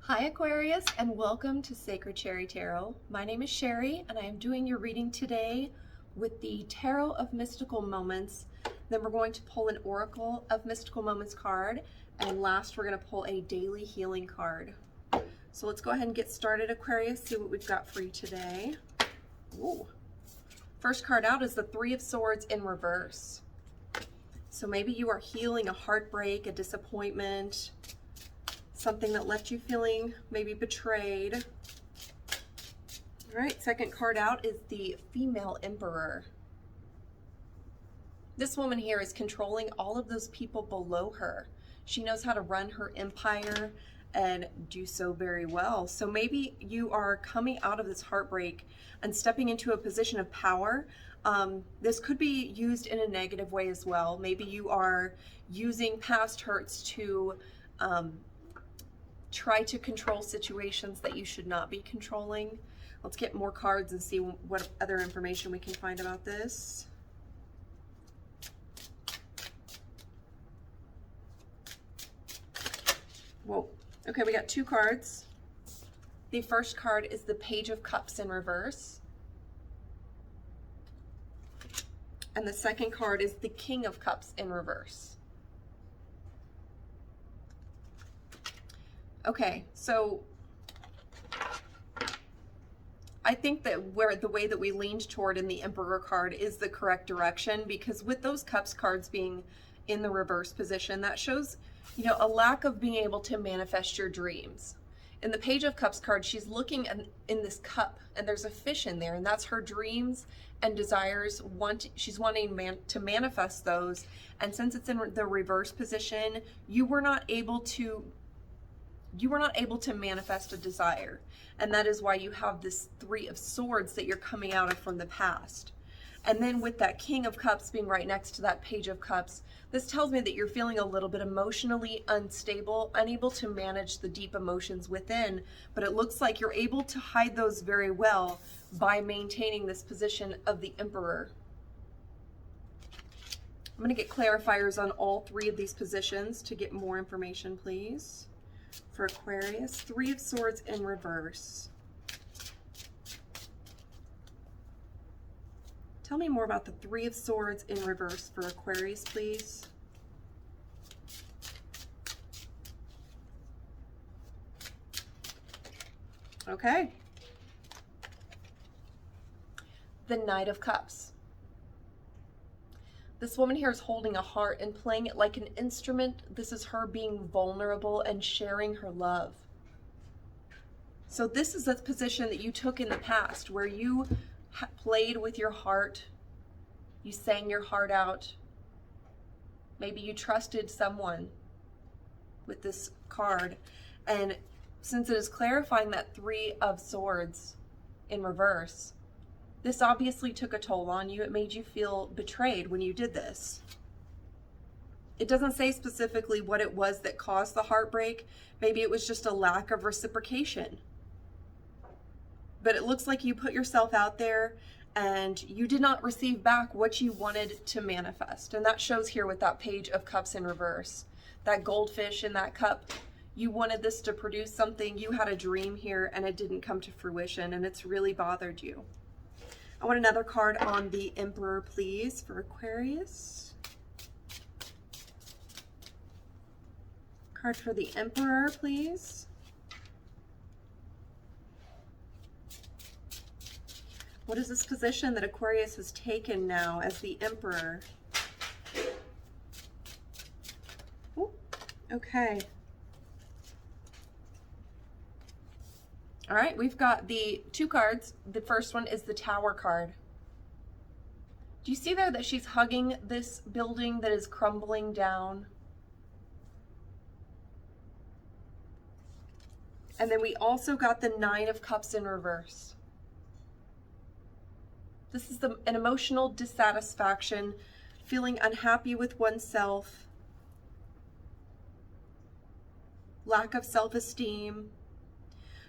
Hi Aquarius, and welcome to Sacred Cherry Tarot. My name is Sherry and I am doing your reading today with the Tarot of Mystical Moments. Then we're going to pull an Oracle of Mystical Moments card, and last we're going to pull a Daily Healing card. So let's go ahead and get started, Aquarius, see what we've got for you today. Ooh. First card out is the Three of Swords in reverse. So maybe you are healing a heartbreak, a disappointment, something that left you feeling maybe betrayed. All right, second card out is the Female Emperor. This woman here is controlling all of those people below her. She knows how to run her empire and do so very well. So maybe you are coming out of this heartbreak and stepping into a position of power. This could be used in a negative way as well. Maybe you are using past hurts to try to control situations that you should not be controlling. Let's get more cards and see what other information we can find about this. Whoa. Okay, we got two cards. The first card is the Page of Cups in reverse. And the second card is the King of Cups in reverse. Okay, so I think that the way that we leaned toward in the Emperor card is the correct direction, because with those Cups cards being in the reverse position, that shows, a lack of being able to manifest your dreams. In the Page of Cups card, she's looking in this cup, and there's a fish in there, and that's her dreams and desires. She's wanting to manifest those, and since it's in the reverse position, you were not able to manifest a desire. And that is why you have this Three of Swords that you're coming out of from the past. And then with that King of Cups being right next to that Page of Cups, this tells me that you're feeling a little bit emotionally unstable, unable to manage the deep emotions within, but it looks like you're able to hide those very well by maintaining this position of the Emperor. I'm going to get clarifiers on all three of these positions to get more information, please. For Aquarius, Three of Swords in reverse. Tell me more about the Three of Swords in reverse for Aquarius, please. Okay. The Knight of Cups. This woman here is holding a heart and playing it like an instrument. This is her being vulnerable and sharing her love. So this is a position that you took in the past where you played with your heart. You sang your heart out. Maybe you trusted someone with this card. And since it is clarifying that Three of Swords in reverse, this obviously took a toll on you. It made you feel betrayed when you did this. It doesn't say specifically what it was that caused the heartbreak. Maybe it was just a lack of reciprocation. But it looks like you put yourself out there and you did not receive back what you wanted to manifest. And that shows here with that Page of Cups in reverse. That goldfish in that cup. You wanted this to produce something. You had a dream here and it didn't come to fruition, and it's really bothered you. I want another card on the Emperor, please, for Aquarius. Card for the Emperor, please. What is this position that Aquarius has taken now as the Emperor? Ooh, okay. All right, we've got the two cards. The first one is the Tower card. Do you see there that she's hugging this building that is crumbling down? And then we also got the Nine of Cups in reverse. This is an emotional dissatisfaction, feeling unhappy with oneself, lack of self-esteem.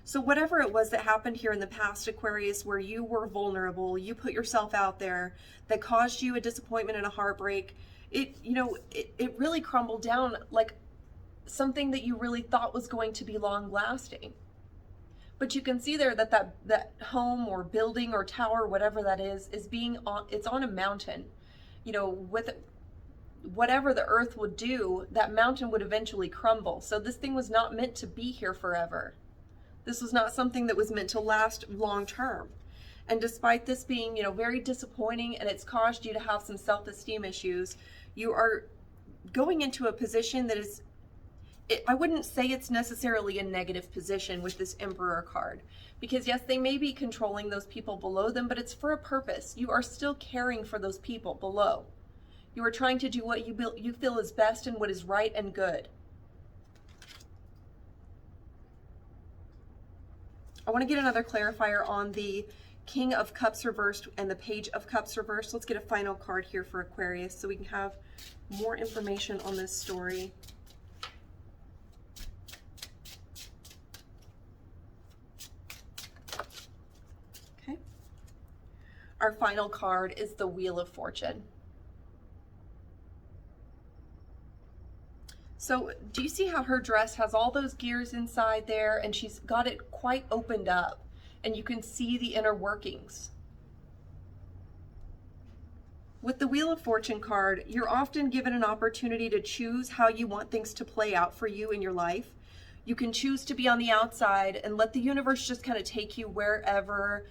So whatever it was that happened here in the past, Aquarius, where you were vulnerable, you put yourself out there, that caused you a disappointment and a heartbreak, it really crumbled down like something that you really thought was going to be long lasting. But you can see there that that home or building or tower, whatever that is it's on a mountain. You know, with whatever the earth would do, that mountain would eventually crumble. So this thing was not meant to be here forever. This was not something that was meant to last long term. And despite this being, you know, very disappointing, and it's caused you to have some self-esteem issues, you are going into a position that is, I wouldn't say it's necessarily a negative position with this Emperor card, because yes, they may be controlling those people below them, but it's for a purpose. You are still caring for those people below. You are trying to do what you feel is best and what is right and good. I want to get another clarifier on the King of Cups reversed and the Page of Cups reversed. Let's get a final card here for Aquarius so we can have more information on this story. Okay. Our final card is the Wheel of Fortune. So do you see how her dress has all those gears inside there, and she's got it quite opened up, and you can see the inner workings? With the Wheel of Fortune card, you're often given an opportunity to choose how you want things to play out for you in your life. You can choose to be on the outside and let the universe just kind of take you wherever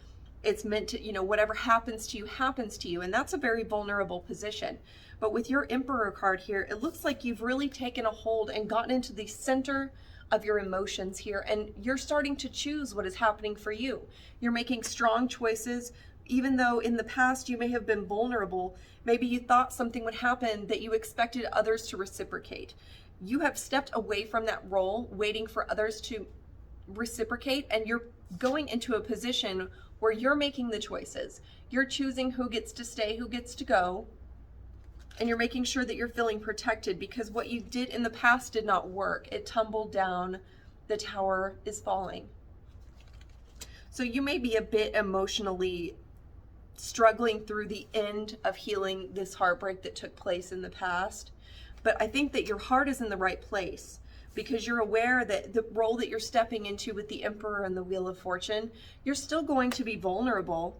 it's meant to, you know, whatever happens to you. And that's a very vulnerable position. But with your Emperor card here, it looks like you've really taken a hold and gotten into the center of your emotions here, and you're starting to choose what is happening for you. You're making strong choices, even though in the past you may have been vulnerable. Maybe you thought something would happen that you expected others to reciprocate. You have stepped away from that role, waiting for others to reciprocate, and you're going into a position where you're making the choices. You're choosing who gets to stay, who gets to go, and you're making sure that you're feeling protected, because what you did in the past did not work. It tumbled down. The tower is falling. So you may be a bit emotionally struggling through the end of healing this heartbreak that took place in the past. But I think that your heart is in the right place, because you're aware that the role that you're stepping into with the Emperor and the Wheel of Fortune, you're still going to be vulnerable.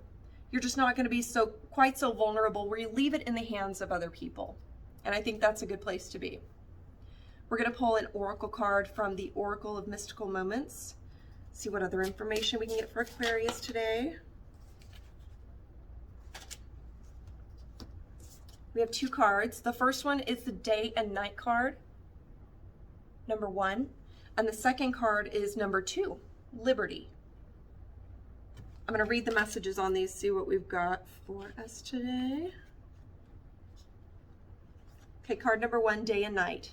You're just not going to be quite so vulnerable where you leave it in the hands of other people. And I think that's a good place to be. We're going to pull an oracle card from the Oracle of Mystical Moments. See what other information we can get for Aquarius today. We have two cards. The first one is the Day and Night card, number 1. And the second card is number 2, Liberty. I'm going to read the messages on these, see what we've got for us today. Okay, card number 1, Day and Night.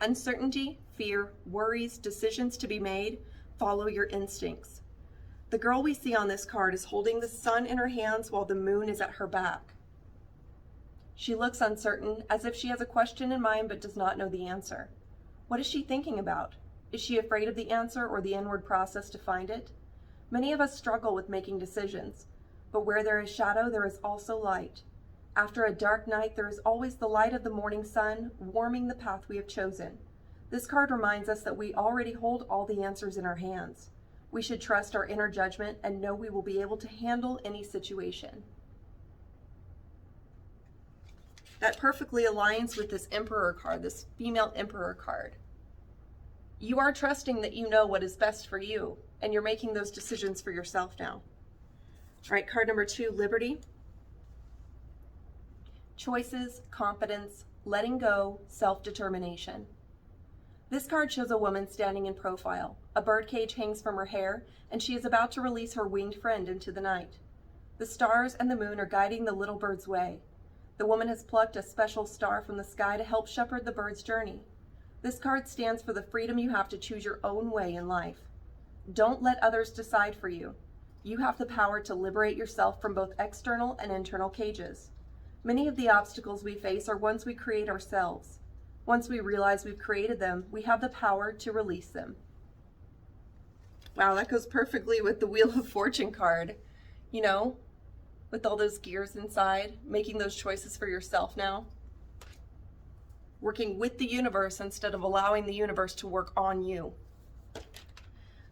Uncertainty, fear, worries, decisions to be made. Follow your instincts. The girl we see on this card is holding the sun in her hands while the moon is at her back. She looks uncertain, as if she has a question in mind but does not know the answer. What is she thinking about? Is she afraid of the answer or the inward process to find it? Many of us struggle with making decisions, but where there is shadow, there is also light. After a dark night, there is always the light of the morning sun warming the path we have chosen. This card reminds us that we already hold all the answers in our hands. We should trust our inner judgment and know we will be able to handle any situation. That perfectly aligns with this Emperor card, this female Emperor card. You are trusting that you know what is best for you, and you're making those decisions for yourself now. All right, card number 2, Liberty. Choices, confidence, letting go, self-determination. This card shows a woman standing in profile. A birdcage hangs from her hair, and she is about to release her winged friend into the night. The stars and the moon are guiding the little bird's way. The woman has plucked a special star from the sky to help shepherd the bird's journey. This card stands for the freedom you have to choose your own way in life. Don't let others decide for you. You have the power to liberate yourself from both external and internal cages. Many of the obstacles we face are ones we create ourselves. Once we realize we've created them, we have the power to release them. Wow, that goes perfectly with the Wheel of Fortune card. You know, with all those gears inside, making those choices for yourself now. working with the universe instead of allowing the universe to work on you.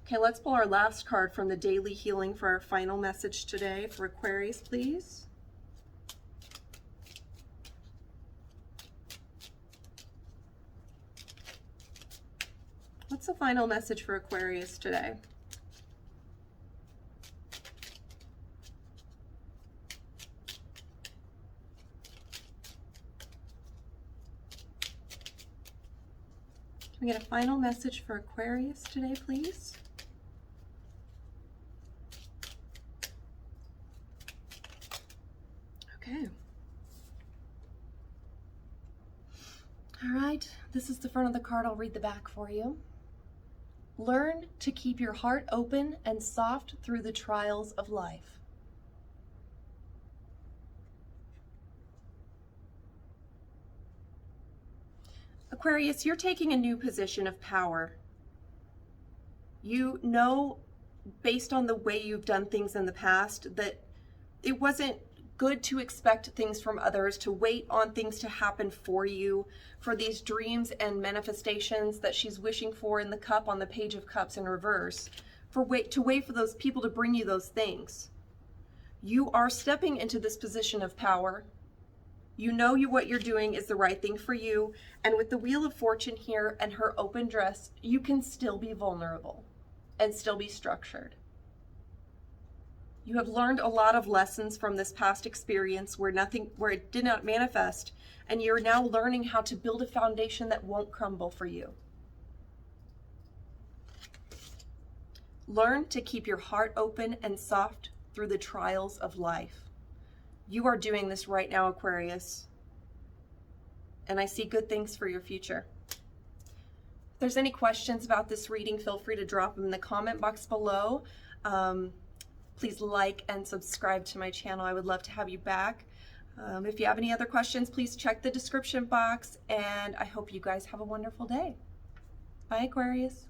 Okay, let's pull our last card from the daily healing for our final message today for Aquarius, please. What's the final message for Aquarius today? Can we get a final message for Aquarius today, please? Okay. All right, this is the front of the card. I'll read the back for you. Learn to keep your heart open and soft through the trials of life. Aquarius, you're taking a new position of power. You know, based on the way you've done things in the past, that it wasn't good to expect things from others, to wait on things to happen for you, for these dreams and manifestations that she's wishing for in the cup on the Page of Cups in reverse, to wait for those people to bring you those things. You are stepping into this position of power. You know what you're doing is the right thing for you, and with the Wheel of Fortune here and her open dress, you can still be vulnerable and still be structured. You have learned a lot of lessons from this past experience where it did not manifest, and you're now learning how to build a foundation that won't crumble for you. Learn to keep your heart open and soft through the trials of life. You are doing this right now, Aquarius, and I see good things for your future. If there's any questions about this reading, feel free to drop them in the comment box below. Please like and subscribe to my channel. I would love to have you back. If you have any other questions, please check the description box, and I hope you guys have a wonderful day. Bye, Aquarius.